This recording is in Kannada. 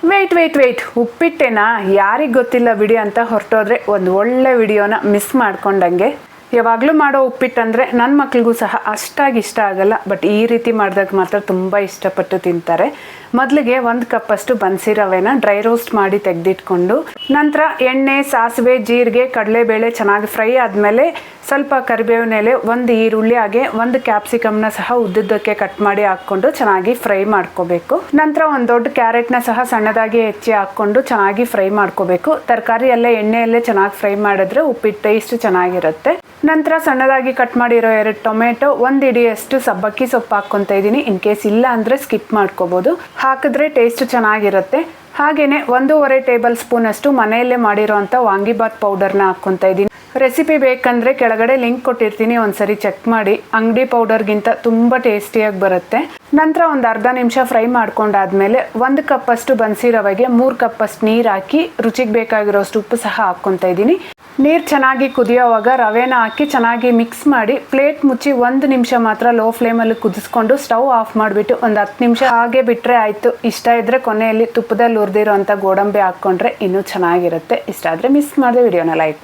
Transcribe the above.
ವೆಯ್ಟ್ ಉಪ್ಪಿಟ್ಟೇನಾ ಯಾರಿಗೆ ಗೊತ್ತಿಲ್ಲ ಬಿಡಿ ಅಂತ ಹೊರಟೋದ್ರೆ ಒಂದು ಒಳ್ಳೆ ವಿಡಿಯೋನ ಮಿಸ್ ಮಾಡ್ಕೊಂಡಂಗೆ. ಯಾವಾಗಲೂ ಮಾಡೋ ಉಪ್ಪಿಟ್ಟಂದರೆ ನನ್ನ ಮಕ್ಳಿಗೂ ಸಹ ಅಷ್ಟಾಗಿ ಇಷ್ಟ ಆಗಲ್ಲ, ಬಟ್ ಈ ರೀತಿ ಮಾಡಿದಾಗ ಮಾತ್ರ ತುಂಬ ಇಷ್ಟಪಟ್ಟು ತಿಂತಾರೆ. ಮೊದಲಿಗೆ 1 ಕಪ್ಪಷ್ಟು ಬನ್ಸಿ ರವೆನ ಡ್ರೈ ರೋಸ್ಟ್ ಮಾಡಿ ತೆಗೆದಿಟ್ಕೊಂಡು, ನಂತರ ಎಣ್ಣೆ, ಸಾಸಿವೆ, ಜೀರಿಗೆ, ಕಡಲೆಬೇಳೆ ಚೆನ್ನಾಗಿ ಫ್ರೈ ಆದಮೇಲೆ ಸ್ವಲ್ಪ ಕರಿಬೇವಿನ ಎಲೆ, 1 ಈರುಳ್ಳಿ, ಹಾಗೆ 1 ಕ್ಯಾಪ್ಸಿಕಮ್ನ ಸಹ ಉದ್ದುದ್ದಕ್ಕೆ ಕಟ್ ಮಾಡಿ ಹಾಕ್ಕೊಂಡು ಚೆನ್ನಾಗಿ ಫ್ರೈ ಮಾಡ್ಕೋಬೇಕು. ನಂತರ ಒಂದು ದೊಡ್ಡ ಕ್ಯಾರೆಟ್ನ ಸಹ ಸಣ್ಣದಾಗಿ ಹೆಚ್ಚಿ ಹಾಕ್ಕೊಂಡು ಚೆನ್ನಾಗಿ ಫ್ರೈ ಮಾಡ್ಕೋಬೇಕು. ತರಕಾರಿ ಎಲ್ಲ ಎಣ್ಣೆಯಲ್ಲೇ ಚೆನ್ನಾಗಿ ಫ್ರೈ ಮಾಡಿದ್ರೆ ಉಪ್ಪಿಟ್ಟು ಟೇಸ್ಟ್ ಚೆನ್ನಾಗಿರುತ್ತೆ. ನಂತರ ಸಣ್ಣದಾಗಿ ಕಟ್ ಮಾಡಿರೋ 2 ಟೊಮೆಟೊ, 1 ಇಡಿಯಷ್ಟು ಸಬ್ಬಕ್ಕಿ ಸೊಪ್ಪು ಹಾಕ್ಕೊತಾ ಇದ್ದೀನಿ. ಇನ್ ಕೇಸ್ ಇಲ್ಲ ಅಂದರೆ ಸ್ಕಿಪ್ ಮಾಡ್ಕೋಬೋದು, ಹಾಕಿದ್ರೆ ಟೇಸ್ಟ್ ಚೆನ್ನಾಗಿರುತ್ತೆ. ಹಾಗೆಯೇ 1.5 ಟೇಬಲ್ ಸ್ಪೂನ್ ಅಷ್ಟು ಮನೆಯಲ್ಲೇ ಮಾಡಿರೋಂಥ ವಾಂಗಿಬಾತ್ ಪೌಡರ್ನ ಹಾಕ್ಕೊತಾ ಇದ್ದೀನಿ. ರೆಸಿಪಿ ಬೇಕಂದರೆ ಕೆಳಗಡೆ ಲಿಂಕ್ ಕೊಟ್ಟಿರ್ತೀನಿ, ಒಂದ್ಸರಿ ಚೆಕ್ ಮಾಡಿ. ಅಂಗಡಿ ಪೌಡರ್ಗಿಂತ ತುಂಬ ಟೇಸ್ಟಿಯಾಗಿ ಬರುತ್ತೆ. ನಂತರ ಒಂದು ಅರ್ಧ ನಿಮಿಷ ಫ್ರೈ ಮಾಡ್ಕೊಂಡಾದ್ಮೇಲೆ 1 ಕಪ್ಪಷ್ಟು ಬನ್ಸಿ ರವೆಗೆ 3 ಕಪ್ಪಷ್ಟು ನೀರು ಹಾಕಿ ರುಚಿಗೆ ಬೇಕಾಗಿರೋಷ್ಟು ಉಪ್ಪು ಸಹ ಹಾಕ್ಕೊತಾ ಇದ್ದೀನಿ. ನೀರು ಚೆನ್ನಾಗಿ ಕುದಿಯೋವಾಗ ರವೆನ ಹಾಕಿ ಚೆನ್ನಾಗಿ ಮಿಕ್ಸ್ ಮಾಡಿ ಪ್ಲೇಟ್ ಮುಚ್ಚಿ 1 ನಿಮಿಷ ಮಾತ್ರ ಲೋ ಫ್ಲೇಮಲ್ಲಿ ಕುದಿಸ್ಕೊಂಡು ಸ್ಟವ್ ಆಫ್ ಮಾಡಿಬಿಟ್ಟು ಒಂದು 10 ನಿಮಿಷ ಹಾಗೆ ಬಿಟ್ಟರೆ ಆಯಿತು. ಇಷ್ಟ ಇದ್ದರೆ ಕೊನೆಯಲ್ಲಿ ತುಪ್ಪದಲ್ಲಿ ಹುರಿದಿರೋ ಅಂಥ ಗೋಡಂಬಿ ಹಾಕ್ಕೊಂಡ್ರೆ ಇನ್ನೂ ಚೆನ್ನಾಗಿರುತ್ತೆ. ಇಷ್ಟ ಆದರೆ ಮಿಸ್ ಮಾಡದೆ ವಿಡಿಯೋನ ಲೈಕ್ ಮಾಡಿ.